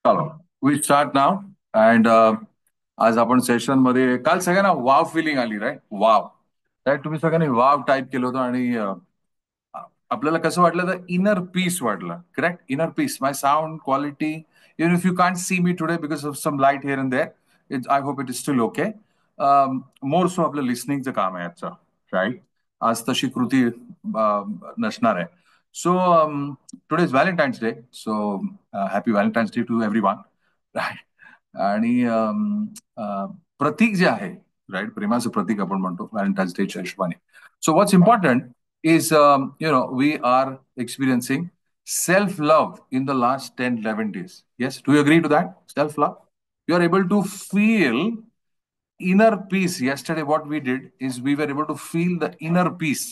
चलो we start now and आज आपण सेशन मध्ये काल सगळ्यांना वाव फिलिंग आली राईट वाव राईट तुम्ही सगळ्यांनी वाव टाईप केलं होतं आणि आपल्याला कसं वाटलं तर इनर पीस वाटलं correct inner peace my sound quality even if you can't see me today because of some light here and there it I hope it is still okay more so आपलं लिस्निंगचं काम आहे आजचं right आज तशी कृती नसणार आहे so today is Valentine's day so happy Valentine's day to everyone right आणि प्रतीक जे आहे राईट प्रेमाचं प्रतीक आपण म्हणतो व्हॅलेंटाईन्स डेच्या हिशोबाने so what's important is we are experiencing self love in the last 10 11 days. Yes, do you agree to that? Self love, you are able to feel inner peace. Yesterday what we did is we were able to feel the inner peace.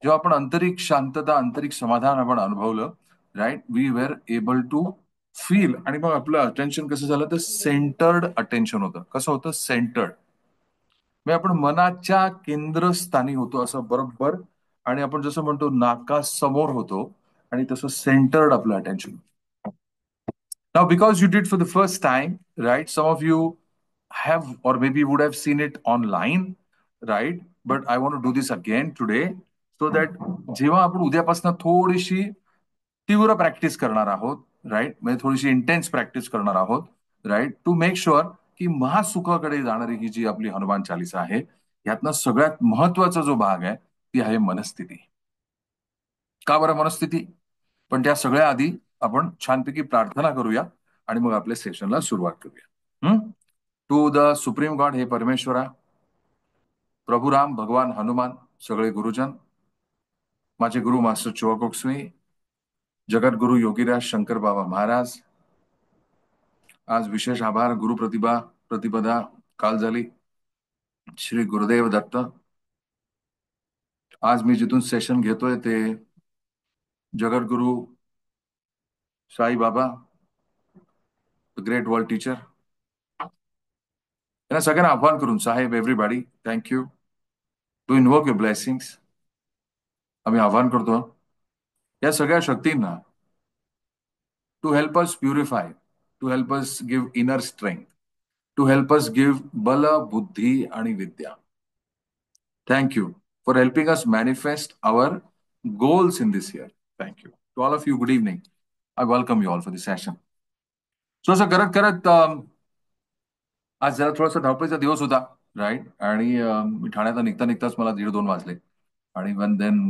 जेव्हा आपण आंतरिक शांतता आंतरिक समाधान आपण अनुभवलं right we were able to feel आणि मग आपलं अटेन्शन कसं झालं तर सेंटर्ड अटेन्शन होतं कसं होतं सेंटर्ड म्हणजे आपण मनाच्या केंद्रस्थानी होतो असं बरोबर आणि आपण जसं म्हणतो नाकासमोर होतो आणि तसं सेंटर्ड आपलं attention now because you did for the first time right some of you have or maybe would have seen it online, right? But I want to do this again today so that जेव्हा आपण उद्यापासून थोडीशी तीव्र practice करणार आहोत right म्हणजे थोडीशी intense practice करणार आहोत राईट टू मेक शुअर की महासुखाकडे जाणारी ही जी आपली हनुमान चालिसा आहे यातनं सगळ्यात महत्वाचा जो भाग आहे ती आहे मनस्थिती का बरं मनस्थिती पण त्या सगळ्या आधी आपण छानपैकी प्रार्थना करूया आणि मग आपल्या सेशनला सुरुवात करूया टू द सुप्रीम गॉड हे परमेश्वरा प्रभुराम भगवान हनुमान सगळे गुरुजन माझे गुरु मास्टर चोकोक्सवी जगद्गुरु योगीराज शंकर बाबा महाराज आज विशेष आभार गुरुप्रतिभा प्रतिपदा काल झाली श्री गुरुदेव दत्त आज मी जिथून सेशन घेतोय ते जगद्गुरु Sai Baba the great world teacher यांना सगळ्यांना आव्हान करून साहेब everybody thank you to invoke your blessings आम्ही आव्हान करतो या सगळ्या शक्तींना to help us purify to help us give inner strength to help us give बल बुद्धी आणि विद्या thank you for helping us manifest our goals in this year thank you to all of you good evening I welcome you all for this session so असं करत करत आज जरा थोडासा धावपळीचा दिवस होता राईट आणि मी ठाण्यात निघता निघताच मला 1:30-2 वाजले आणि one then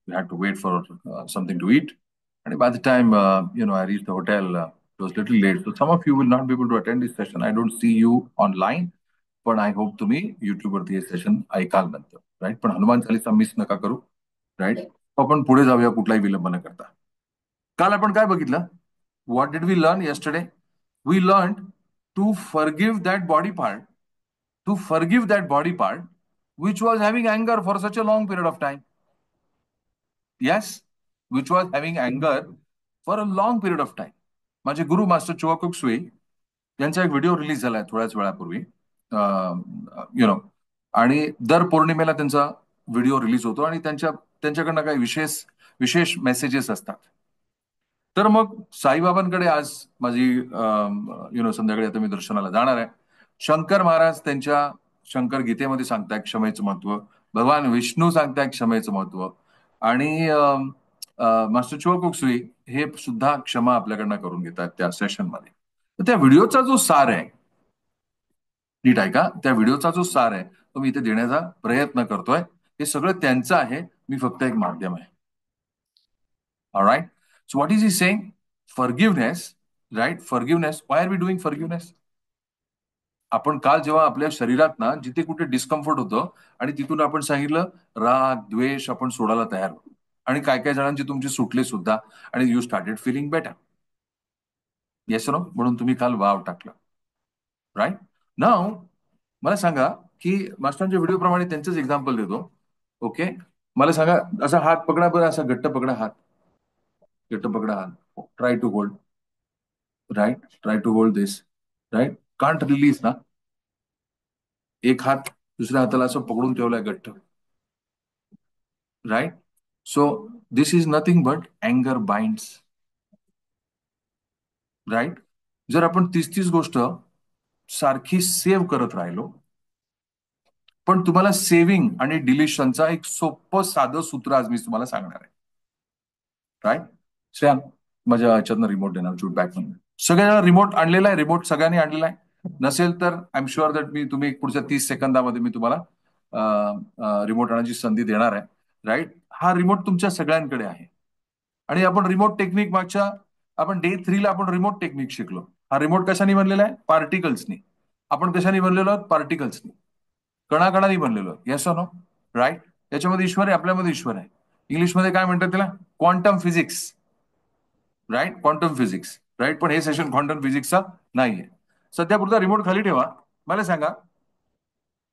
we had to wait for something to eat आणि by the time I reach the hotel was little late. So some of you will not be able to attend this session. I don't see you online, पण I hope तुम्ही YouTube वरती हे session ऐकाल नंतर right पण Hanuman Chalisa miss नका करू right आपण पुढे जाऊया कुठलाही विलंब न करता काल आपण काय बघितलं what did we learn yesterday we learned to forgive that body part to forgive that body part which was having anger for such a long period of time yes which was having anger for a long period of time माझे गुरु master चोवाकुक सुई यांचा एक video release झालाय थोड्याच वेळापूर्वी आणि दर पौर्णिमेला त्यांचा व्हिडिओ रिलीज होतो आणि त्यांच्याकडनं काही विशेष विशेष मेसेजेस असतात तर मग साईबाबांकडे आज माझी संध्याकाळी आता मी दर्शनाला जाणार आहे शंकर महाराज त्यांच्या शंकर गीतेमध्ये सांगताय क्षमेचं महत्व भगवान विष्णू सांगताय क्षमेचं महत्व आणि मास्टर चुआकुक्सुई हे सुद्धा क्षमा आपल्याकडनं करून घेतात त्या सेशनमध्ये तर त्या व्हिडिओचा जो सार आहे नीट ऐका त्या व्हिडिओचा जो सार आहे तो मी इथे देण्याचा प्रयत्न करतोय हे सगळं त्यांचं आहे मी फक्त एक माध्यम आहे Alright. So what is he saying? Forgiveness, right? Forgiveness. Why are we doing forgiveness? आपण काल जेव्हा आपल्या शरीरात ना जिथे कुठे डिस्कम्फर्ट होतं आणि तिथून आपण सांगितलं राग द्वेष आपण सोडायला तयार होतो आणि काय काय जणांची तुमची सुटले सुद्धा आणि you started feeling better yes no म्हणून तुम्ही काल वाव टाकला राईट नाव मला सांगा की मास्टरांच्या व्हिडिओ प्रमाणे त्यांचंच एक्झाम्पल देतो ओके मला सांगा असा हात पकडा बरं असा घट्ट पकडा हात घट्ट पकडा हात try to hold right try to hold this right can't release ना एक हात दुसऱ्या हाताला असं पकडून ठेवलाय घट्ट right so this is nothing but अँगर बाइंड्स राईट. जर आपण तीच तीच गोष्ट सारखी सेव्ह करत राहिलो, पण तुम्हाला सेव्हिंग आणि डिलिशनचा एक सोपं साधं सूत्र आज मी तुम्हाला सांगणार आहे. राईट. श्रेया, माझ्या ह्याच्यातनं रिमोट देणार जूट बॅग म्हणून. सगळ्यांना रिमोट आणलेला आहे, रिमोट सगळ्यांनी आणलेला आहे. नसेल तर आय एम शुअर दॅट मी तुम्ही पुढच्या 30 सेकंदामध्ये मी तुम्हाला रिमोट आणायची संधी देणार आहे. राईट. हा रिमोट तुमच्या सगळ्यांकडे आहे. आणि आपण रिमोट टेक्निक मागच्या आपण डे 3 ला आपण रिमोट टेक्निक शिकलो. हा रिमोट कशाने बनलेला आहे? पार्टिकल्सनी. आपण कशाने बनलेलो आहोत? पार्टिकल्सनी. कणाकणाने बनलेलो. Yes no? राईट. याच्यामध्ये ईश्वर आहे, आपल्यामध्ये ईश्वर आहे. इंग्लिशमध्ये काय म्हणतात त्याला? Quantum physics. Right. Quantum physics. Right. पण हे सेशन क्वांटम फिजिक्सचा नाहीये. सध्या पुरता रिमोट खाली ठेवा. मला सांगा,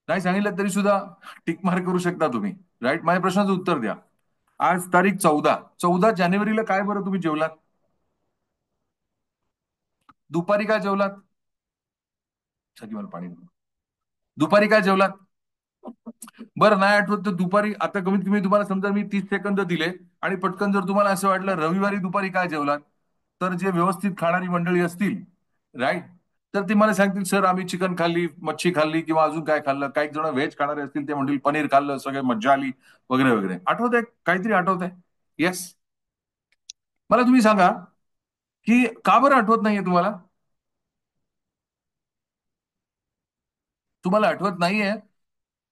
नाही सांगितलं तरी सुद्धा टिक मार्क करू शकता तुम्ही. राईट. माझ्या प्रश्नाचं उत्तर द्या. आज तारीख 14 जानेवारीला काय बरं तुम्ही जेवलात? दुपारी काय जेवलात? सगळी मला पाणी द्या. दुपारी काय जेवलात? बरं नाही आठवत तर दुपारी आता कमीत कमी तुम्हाला समजा मी 30 सेकंद दिले आणि पटकन जर तुम्हाला असं वाटलं रविवारी दुपारी काय जेवलात, तर जे व्यवस्थित खाणारी मंडळी असतील, राईट, तर ते मला सांगतील सर आम्ही चिकन खाल्ली, मच्छी खाल्ली किंवा अजून काय खाल्लं. काही जण व्हेज खाणारे असतील ते म्हणतील पनीर खाल्लं, सगळे मज्जा आली वगैरे वगैरे. आठवत आहे? काहीतरी आठवत आहे? येस. मला तुम्ही सांगा की का बरं आठवत नाहीये तुम्हाला? तुम्हाला आठवत नाहीये?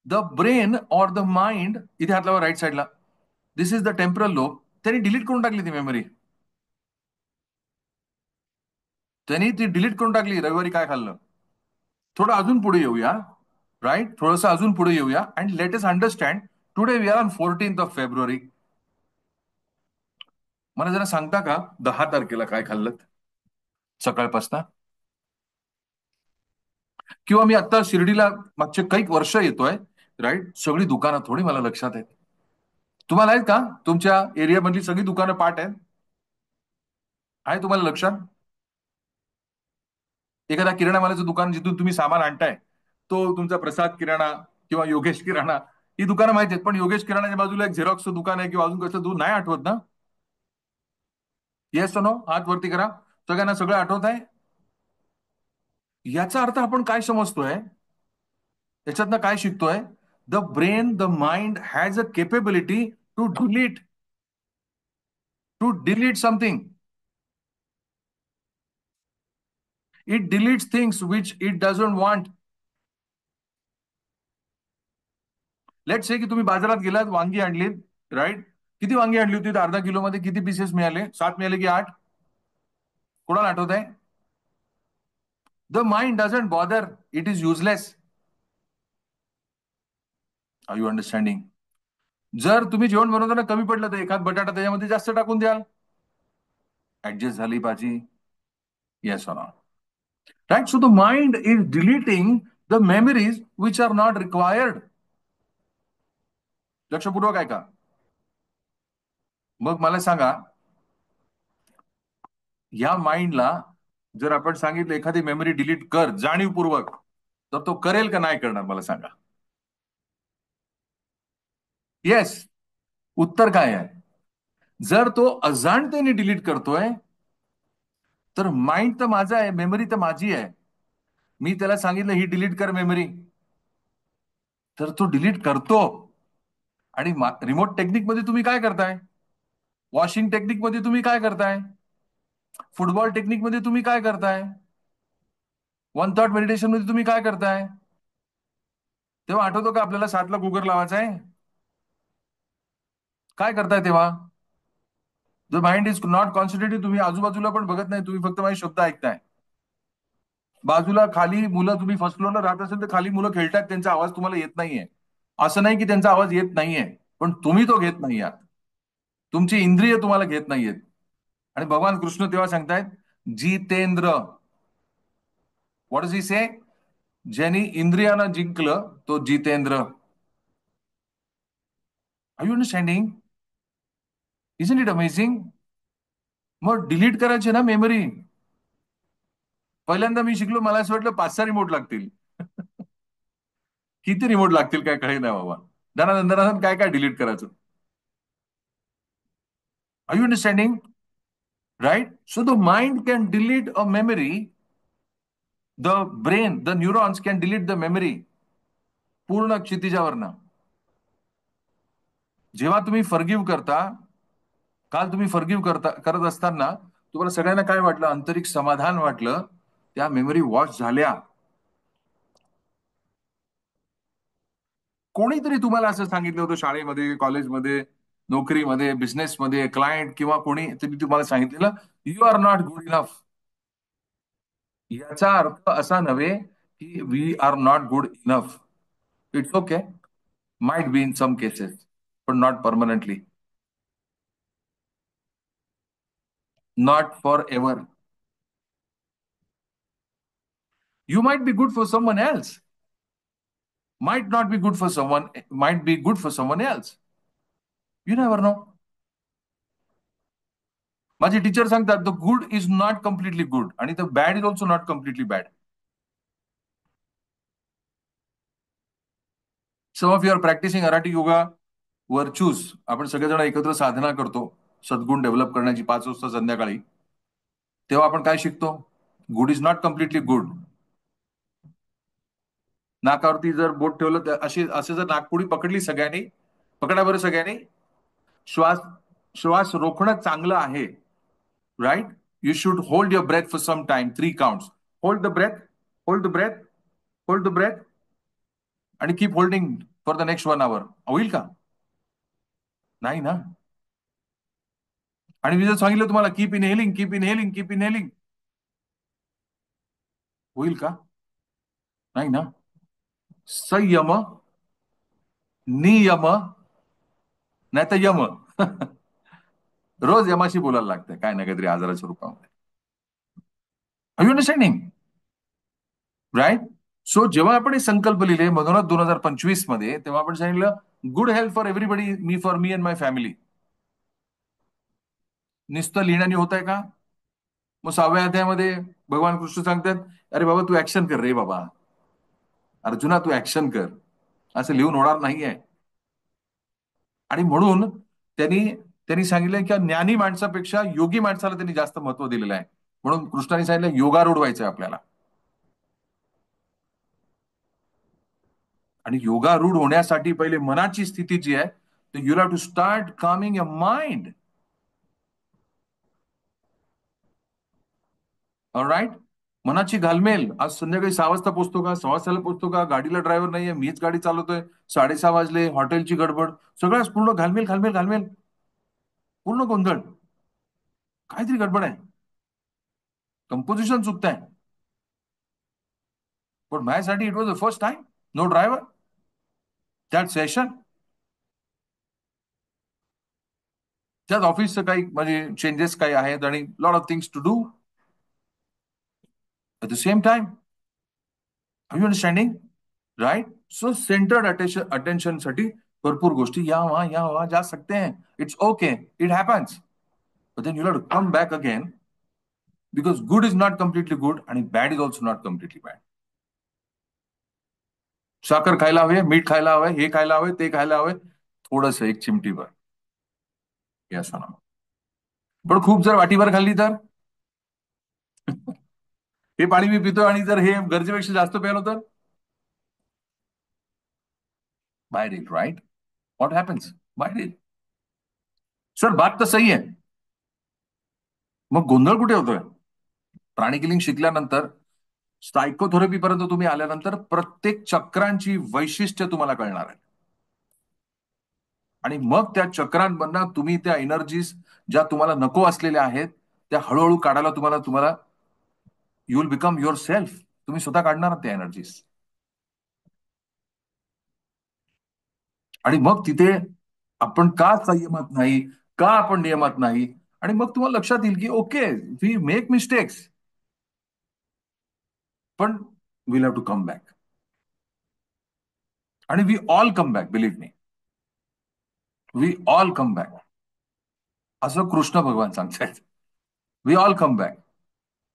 The brain or the mind, इथे हात लावा राईट साईडला, दिस इज द टेम्परल लोब. त्यांनी डिलीट करून टाकली ती मेमरी. त्यांनी ती डिलीट करून टाकली रविवारी काय खाल्लं. थोडं अजून पुढे येऊया. राईट. थोडंसं अजून पुढे येऊया and let us understand. Today we are on 14th of February. मला जरा सांगता का 10 तारखेला काय खाल्लं सकाळपासून? किंवा मी आता शिर्डीला मागचे काही वर्ष येतोय. राईट. सगळी दुकानं थोडी मला लक्षात आहेत. तुम्हाला आहेत का? तुमच्या एरियामधली सगळी दुकानं पाठ आहेत? आहे तुम्हाला लक्षात? एखादा किराणा मालाचं दुकान जिथून तुम्ही सामान आणताय, तो तुमचा प्रसाद किराणा किंवा योगेश किराणा, ही दुकानं माहिती आहेत. पण योगेश किराणाच्या बाजूला एक झेरॉक्सचं दुकान आहे किंवा अजून कसं दूर नाही आठवत ना? Yes no? हात वरती करा. सगळ्यांना सगळं आठवत आहे? याचा अर्थ आपण काय समजतोय? याच्यातनं काय शिकतोय? The brain, the mind has a capability to delete something. It deletes things which it doesn't want. Let say की तुम्ही बाजारात गेलात, वांगी आणलीत. राईट. किती वांगी आणली होती? अर्धा किलो मध्ये किती पीसेस मिळाले? 7 मिळाले की 8? कोणाला आठवत आहे? The mind doesn't bother. It is useless. Are you understanding? जर तुम्ही जेवण बनवताना कमी पडलं तर एखाद बटाटा त्याच्यामध्ये जास्त टाकून द्याल. ऍडजस्ट झाली भाजी. Yes or not? Right. So the mind is deleting the memories which are not required. लक्षपूर्वक आहे का? मग मला सांगा, या माइंडला जर आपण सांगितलं एखादी मेमरी डिलीट कर जाणीवपूर्वक, तर तो करेल का नाही करणार मला सांगा? येस. उत्तर काय आहे? जर तो अजाणतेने डिलीट करतोय, तर माइंड तर माझा आहे, मेमरी तर माझी आहे. मी त्याला सांगितलं ही डिलीट कर मेमरी, तर तो डिलीट करतो. आणि रिमोट टेक्निक मध्ये तुम्ही काय करताय? वॉशिंग टेक्निक मध्ये तुम्ही काय करताय? फुटबॉल टेक्निक मध्ये तुम्ही काय करताय? वन थॉट मेडिटेशन मध्ये तुम्ही काय करताय? तेव्हा आठवतो का आपल्याला 7ला कुकर लावायचा आहे? काय करताय तेव्हा? The mind is not concentrated. तुम्ही आजूबाजूला पण बघत नाही, तुम्ही फक्त माझे शब्द ऐकताय. बाजूला खाली मुलं, तुम्ही फर्स्ट फ्लोअरला राहत असेल तर खाली मुलं खेळतात, त्यांचा आवाज तुम्हाला येत नाहीये. असं नाही की त्यांचा आवाज येत नाहीये, पण तुम्ही तो घेत नाही आहात. तुमची इंद्रिय तुम्हाला घेत नाहीयेत. आणि भगवान कृष्ण तेव्हा सांगतायत जितेंद्र. What is he say? ज्यांनी इंद्रियानं जिंकलं तो जितेंद्र. Are you understanding? Isn't it amazing? मग डिलीट करायची ना मेमरी. पहिल्यांदा मी शिकलो, मला असं वाटलं 5-6 रिमोट लागतील. किती रिमोट लागतील काय कळे नाही बाबा. दनादन काय काय डिलीट करायचं. Are you understanding? right? So the mind can delete a memory, the brain, the neurons can delete the memory पूर्ण क्षितिजावरनं. जेव्हा तुम्ही फॉरगिव्ह करता, काल तुम्ही फॉरगिव्ह करत असताना तुम्हाला सगळ्यांना काय वाटलं? आंतरिक समाधान वाटलं. त्या मेमरी वॉश झाल्या. कोणीतरी तुम्हाला असं सांगितलं होतं शाळेमध्ये, कॉलेजमध्ये, नोकरीमध्ये, बिझनेसमध्ये, क्लायंट किंवा कोणी तरी तुम्हाला सांगितलेलं, you are not good enough. याचा अर्थ असा नव्हे की we are not good enough. It's okay, might be in some cases, पण not permanently, not for ever. You might be good for someone else, might not be good for someone, might be good for someone else. You never know. माझे teacher सांगतात the good is not completely good आणि the bad is also not completely bad. Some of you are practising अराटी yoga virtues. आपण सगळेजण एकत्र साधना करतो सद्गुण develop करण्याची 5 वाजता संध्याकाळी. तेव्हा आपण काय शिकतो? Good is not completely good. नाकावरती जर बोट ठेवलं तर असे जर नाकपुडी पकडली सगळ्यांनी, पकडा बरं सगळ्यांनी. श्वास श्वास रोखणं चांगलं आहे, right? You should hold your breath for some time, 3 counts. Hold the breath, hold the breath, hold the breath, आणि keep holding for the next 1 hour. होईल का? नाही ना. आणि मी जर सांगितलं तुम्हाला keep inhaling, keep inhaling, keep inhaling, होईल का? नाही ना. संयम, नियम, नाही तर यम. रोज यमाशी बोलायला लागतं काय ना काहीतरी आजाराच्या रूपामध्ये. Are you understanding? Right. So जेव्हा आपण हे संकल्प लिहिले म्हणूनच 2025 मध्ये, तेव्हा आपण सांगितलं good health for everybody, me for me and my family. नुसतं लिहिण्याने होत आहे का? मग 6व्या अध्यायामध्ये भगवान कृष्ण सांगतात, अरे बाबा तू ऍक्शन कर रे बाबा, अर्जुना तू ऍक्शन कर. असं लिहून होणार नाहीये. आणि म्हणून त्यांनी त्यांनी सांगितलं की ज्ञानी माणसापेक्षा योगी माणसाला त्यांनी जास्त महत्व दिलेलं आहे. म्हणून कृष्णाने सांगितलं योगारूढ व्हायचंय आपल्याला. आणि योगारूढ होण्यासाठी पहिले मनाची स्थिती जी आहे, you have to start calming your mind. Alright. मनाची घालमेल. आज संध्याकाळी 6 वाजता पोहोचतो का, 6 वाजताला पोहोचतो का, गाडीला ड्रायव्हर नाहीये, मीच गाडी चालवतोय, 6:30 वाजले, हॉटेलची गडबड, सगळ्याच पूर्ण घालमेल घालमेल घालमेल, पूर्ण गोंधळ. काहीतरी गडबड आहे, कंपोजिशन चुकत आहे. पण माझ्यासाठी it was the first time, no driver, that session. त्यात ऑफिसचं काही म्हणजे चेंजेस काही आहेत आणि lot of things to do at the same time. Are you understanding? Right. So centred attention साठी भरपूर गोष्टी या वहां जा सकते हैं. It's okay, it happens. But then you have to come back again, because good is not completely good आणि bad is also not completely bad. साखर खायला हवे, मीठ खायला हवंय, हे खायला हवंय, ते खायला हवंय, थोडस एक चिमटीभर, हे असं ना. पण खूप जर वाटीभर खाल्ली तर हे पाणी मी पितो आणि जर हे गरजेपेक्षा जास्त प्यालो तर by it, right? What happens? By it. सर बात तर सही आहे. मग गोंधळ कुठे होतोय? प्राणिक लिंग शिकल्यानंतर, सायकोथेरपी पर्यंत तुम्ही आल्यानंतर प्रत्येक चक्रांची वैशिष्ट्य तुम्हाला कळणार आहे. आणि मग त्या चक्रांमधनं तुम्ही त्या एनर्जीज ज्या तुम्हाला नको असलेल्या आहेत त्या हळूहळू काढायला तुम्हाला तुम्हाला you will become your self. तुम्ही स्वतः काढणार आहात त्या एनर्जीज. आणि मग तिथे आपण का संयमात नाही, का आपण नियमात नाही, आणि मग तुम्हाला लक्षात येईल की ओके, वी मेक मिस्टेक्स, पण we'll have to come back. आणि we all come back, believe me, we all come back. असं कृष्ण भगवान सांगतायत. We all come back.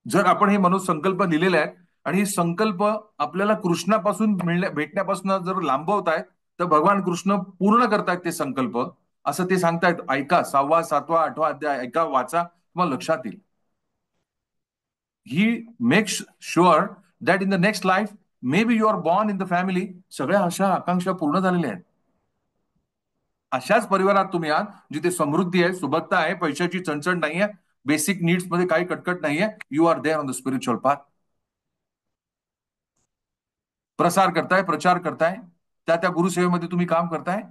जर आपण हे मनोसंकल्प लिहिलेले आहेत आणि हे संकल्प आपल्याला कृष्णापासून भेटण्यापासून जर लांबवत आहेत, तर भगवान कृष्ण पूर्ण करतायत ते संकल्प. असं ते सांगतायत. ऐका 6वा, 7वा, 8वा अध्याय ऐका, वाचा, तुम्हाला लक्षात येईल. He makes sure that in the next life may be you are born in the family. सगळ्या आशा आकांक्षा पूर्ण झालेल्या आहेत. अशाच परिवारात तुम्ही आहात जिथे समृद्धी आहे, सुबत्ता आहे, पैशाची चणचण नाहीये, बेसिक नीड्स मध्ये काही कटकट नाहीये. You are there on the spiritual path. प्रसार करताय, प्रचार करताय, त्या त्या गुरुसेवेमध्ये तुम्ही काम करताय.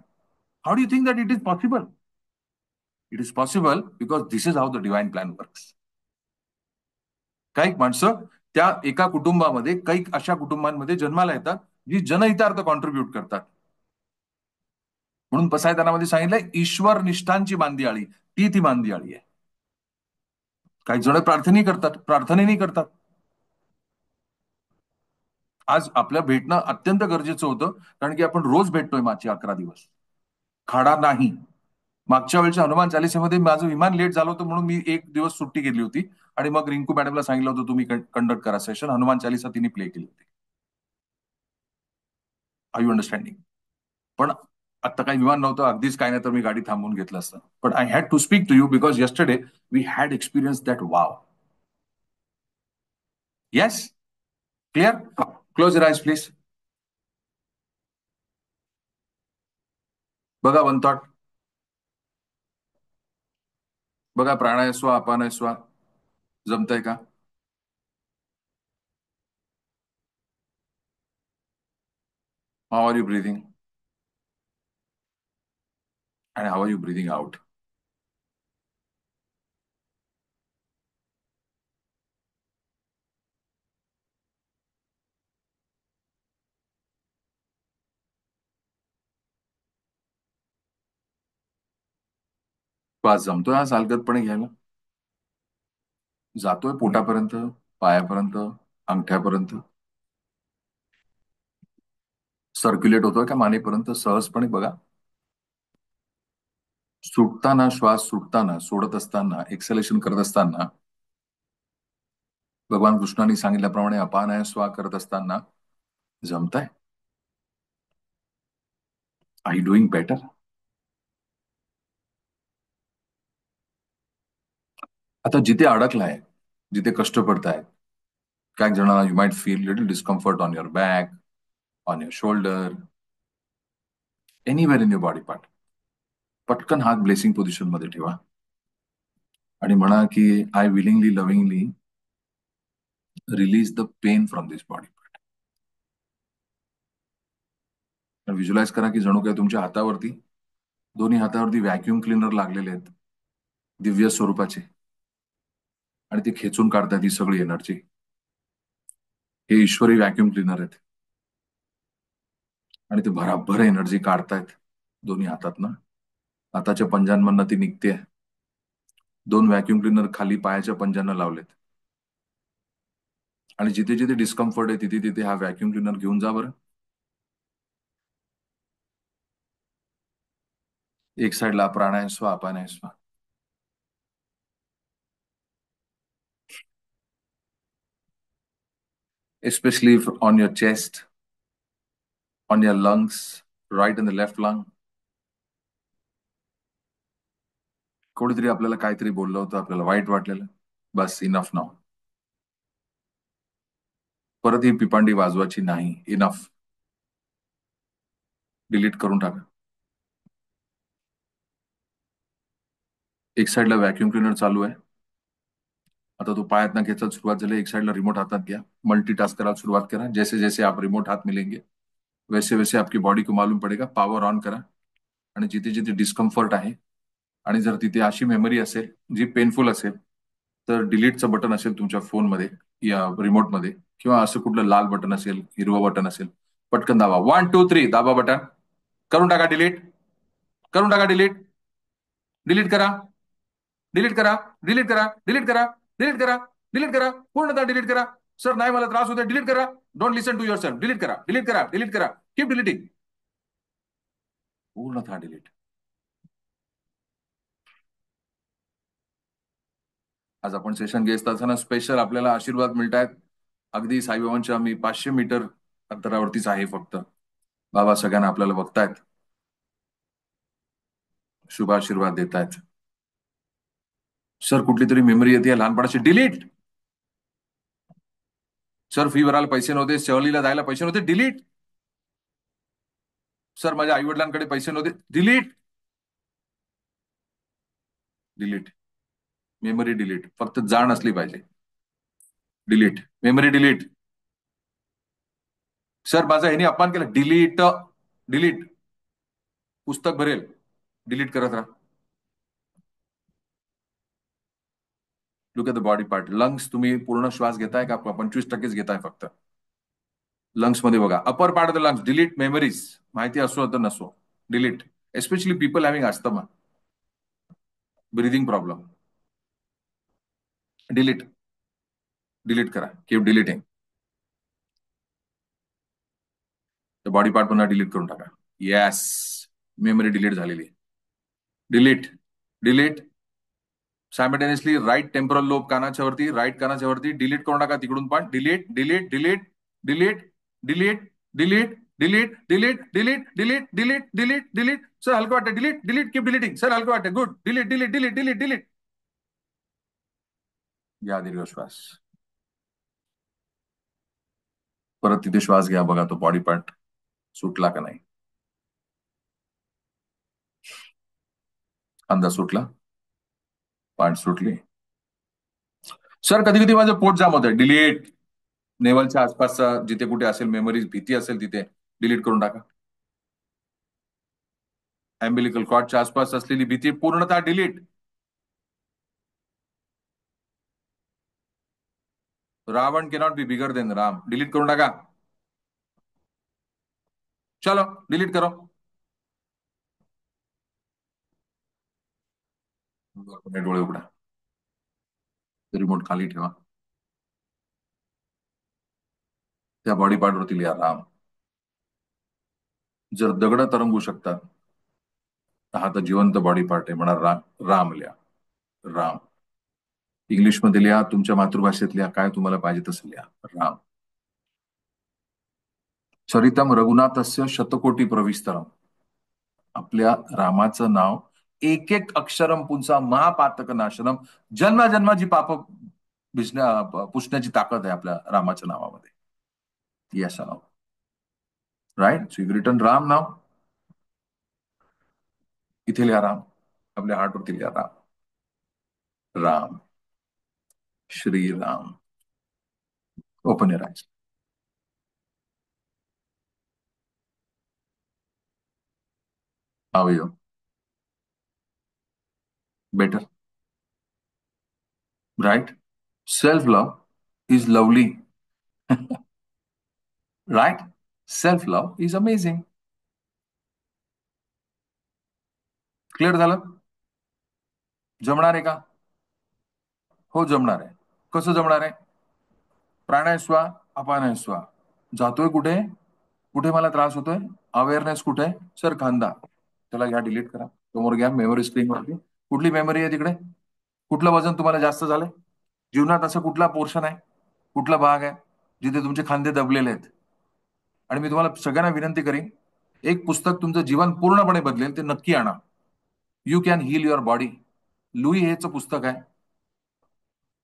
How do you think that it is possible? It is possible because this is how the divine plan works. काही माणसं त्या एका कुटुंबामध्ये, काही अशा कुटुंबांमध्ये जन्माला येतात जी जनहितार्थ कॉन्ट्रीब्युट करतात. म्हणून पसायदानामध्ये सांगितलंय ईश्वर निष्ठांची मांदियाळी, ती मांदियाळी आहे. काही जण प्रार्थनेही करतात, प्रार्थनेही करतात. आज आपल्या भेटणं अत्यंत गरजेचं होतं, कारण की आपण रोज भेटतोय मागचे 11 दिवस. खाडा नाही. मागच्या वेळच्या हनुमान चालिसेमध्ये माझं विमान लेट झालं होतं म्हणून मी एक दिवस सुट्टी घेतली होती आणि मग रिंकू मॅडमला सांगितलं होतं तुम्ही कंडक्ट करा सेशन. हनुमान चालिसा तिने प्ले केली होती. Are you understanding? पण आता काही विमान नव्हतं, अगदीच काय नाही तर मी गाडी थांबवून घेतलं असतं. पण I had to speak to you because yesterday we had experience that wow. Yes? Clear? Close your eyes please. बघा वन थॉट. बघा प्राणायाम अपानायस्वा. जमतंय का? How are you breathing? And how are you breathing out? श्वास जमतोय हा सालगतपणे घ्यायला? जातोय पोटापर्यंत, पायापर्यंत, अंगठ्यापर्यंत? सर्क्युलेट होतोय का मानेपर्यंत सहजपणे? बघा. सुटताना, श्वास सुटताना, सोडत असताना, एक्सेलेशन करत असताना, भगवान कृष्णांनी सांगितल्याप्रमाणे अपानाय स्वा करत असताना जमतंय? Are you doing better? आता जिथे अडकलाय, जिथे कष्ट पडतायत, काही जणांना you might feel little discomfort on your back, on your shoulder, anywhere in your body part. पटकन हात ब्लेसिंग पोझिशन मध्ये ठेवा आणि म्हणा की I willingly lovingly release the pain from this body part. Visualise करा की जणू काय तुमच्या हातावरती, दोन्ही हातावरती व्हॅक्युम क्लिनर लागलेले आहेत, दिव्य स्वरूपाचे, आणि ते खेचून काढतात ही सगळी एनर्जी. हे ईश्वरी व्हॅक्युम क्लिनर आहेत आणि ते भराभर एनर्जी काढतायत दोन्ही हातातनं. हाताच्या पंजांमधनं ती निघते. दोन व्हॅक्युम क्लिनर खाली पायाच्या पंजांना लावलेत आणि जिथे जिथे डिस्कम्फर्ट आहे तिथे तिथे हा व्हॅक्युम क्लिनर घेऊन जा बरं. एक साइडला प्राणायाम स्वा अपानायाम स्वा. Especially on your chest, on your lungs, right and the left lung. कोणीतरी आपल्याला काहीतरी बोललं होतं, आपल्याला वाईट वाटलेलं. बस इनफ नाव. परत ही पिपांडी वाजवायची नाही. इनफ. डिलीट करून टाका. एक साइडला व्हॅक्युम क्लिनर चालू आहे. आता तो पायात घ्यायचा सुरुवात झाली. एक साइडला रिमोट हातात घ्या, मल्टीटास्क करायला सुरुवात करा. जैसे जैसे आप रिमोट हाथ मिलेंगे वैसे वैसे आपकी बॉडी को मालूम पडेगा. पॉवर ऑन करा आणि जिथे जिथे डिस्कम्फर्ट आहे आणि जर तिथे अशी मेमरी असेल जी पेनफुल असेल तर डिलीटचं बटन असेल तुमच्या फोनमध्ये या रिमोटमध्ये, किंवा असं कुठलं लाल बटन असेल, हिरवं बटन असेल, पटकन दाबा. 1 2 3 दाबा बटन. करून टाका डिलीट. करून टाका डिलीट. डिलीट करा. डिलीट करा. डिलीट करा. डिलीट करा. डिलीट करा. डिलीट करा. पूर्णतः डिलीट करा. सर नाही मला त्रास होतो, डिलीट करा. Don't listen to yourself. Delete करा. डिलीट करा. डिलीट करा. Keep deleting. पूर्णतः डिलीट. आज आपण सेशन घेत असताना स्पेशल आपल्याला आशीर्वाद मिळत आहेत. अगदी साईबाबांच्या मी 500 मीटर अंतरावरतीच आहे फक्त. बाबा सगळ्यांना आपल्याला बघतायत, शुभ आशीर्वाद देत आहेत. सर कुठली तरी मेमरी येते लहानपणाची, डिलीट. सर फी भरायला पैसे नव्हते, सहलीला जायला पैसे नव्हते, डिलीट. सर माझ्या आई वडिलांकडे पैसे नव्हते, डिलीट. डिलीट. मेमरी डिलीट, फक्त जाण असली पाहिजे. डिलीट. Memory delete. सर माझा ह्यानी अपमान केला, डिलीट. डिलीट. पुस्तक भरेल, डिलीट करत राहा. Look at the body part. Lungs तुम्ही पूर्ण श्वास घेताय का? 25% घेताय फक्त. लंग्स मध्ये बघा, upper part of the lungs, delete memories. माहिती असो तर नसो, delete. Especially people having asthma, breathing problem. Delete. Delete करा, कीप डिलीटिंग. बॉडी पार्ट पुन्हा डिलीट करून टाका. येस. मेमरी डिलीट झालेली. Delete. Delete. Simultaneously right temporal lobe कानाच्या वरती, राईट कानाच्या वरती, डिलीट करून टाका तिकडून पण. Delete. Delete. Delete. Delete. Delete. Delete. Delete. Delete. Delete. Delete. Delete. Delete. Delete. Sir हलकं वाटतं, delete. Delete. Keep deleting. Sir हलकं वाटतं, good. Delete. Delete. Delete. Delete. Delete. घ्या दीर्घ श्वास. परत तिथे श्वास घ्या, बघा तो बॉडी पार्ट सुटला का नाही. अंदाज सुटला, पाठ सुटली. सर कधी कधी माझं पोट जाम होतं, डिलीट. नेवलच्या आसपासचा जिथे कुठे असेल मेमरीज, भीती असेल तिथे, डिलीट करून टाका. अम्बिलिकल कॉर्डच्या आसपास असलेली भीती पूर्णतः delete. Ravan cannot be bigger than Ram, delete करून टाका. चलो डिलीट करो. डोळे उघडा, रिमोट खाली ठेवा. त्या बॉडी पार्ट वरती लिहा राम. जर दगड तरंगू शकतात तर हा तर जिवंत बॉडी पार्ट आहे, म्हणा राम. राम लिहा. राम. इंग्लिशमध्ये लिहा, तुमच्या मातृभाषेत लिहा, काय तुम्हाला पाहिजे तसं लिहा. राम. चरितम रघुनाथस्य शतकोटी प्रविस्तरम. आपल्या रामाचं नाव एक एक अक्षरम पुंसा महापातक नाशनम. जन्माजन्माची पाप पुसण्याची ताकद आहे आपल्या रामाच्या नावामध्ये. ती असं नाव. Right. So you return Ram नाव. इथे लिहा राम. आपल्या हार्टवरती लिहा Ram. Ram. Shriram. Open your eyes. How you? Better. Right. Self love is lovely. Right. Self love is amazing. Clear झालं? जमणार आहे का? हो जमणार आहे. कसं जमणार आहे? प्राणायाम, अपानायाम. जातोय कुठे? कुठे मला त्रास होतोय? अवेअरनेस कुठे आहे? सर खांदा. त्याला घ्या, डिलीट करा, समोर घ्या मेमरी स्क्रीन वरती. कुठली मेमरी आहे तिकडे? कुठलं वजन तुम्हाला जास्त झालंय? जीवनात असं कुठला पोर्शन आहे, कुठला भाग आहे जिथे तुमचे खांदे दबलेले आहेत? आणि मी तुम्हाला सगळ्यांना विनंती करीन, एक पुस्तक तुमचं जीवन पूर्णपणे बदलेल, ते नक्की आणा. You can heal your body. Louise हेचं पुस्तक आहे.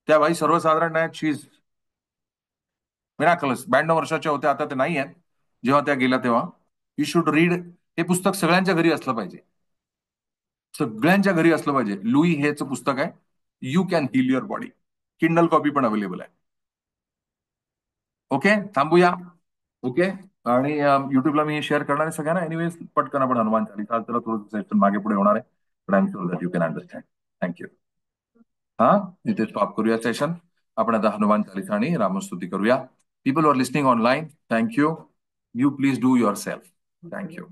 त्या बाई सर्वसाधारण नाही, शी इज मिराकलस. 92 वर्षाच्या होत्या, आता ते नाही आहेत. जेव्हा त्या गेल्या तेव्हा यू शुड रीड. हे पुस्तक सगळ्यांच्या घरी असलं पाहिजे. सगळ्यांच्या घरी असलं पाहिजे. लुई हेचं पुस्तक आहे, you can heal your body. Kindle copy पण अवेलेबल आहे. ओके, थांबूया. ओके. आणि युट्यूबला मी शेअर करणार आहे सगळ्यांना. एनिवेज पटकन आपण हनुमान चालीसा, त्याला थोडं सेशन मागे पुढे होणार आहे, पण I am sure that you can understand. Thank you. हा, इथे स्टॉप करूया सेशन. आपण आता हनुमान चालीसा आणि रामस्तुती करूया. People are listening online, thank you. You please do yourself. Thank you.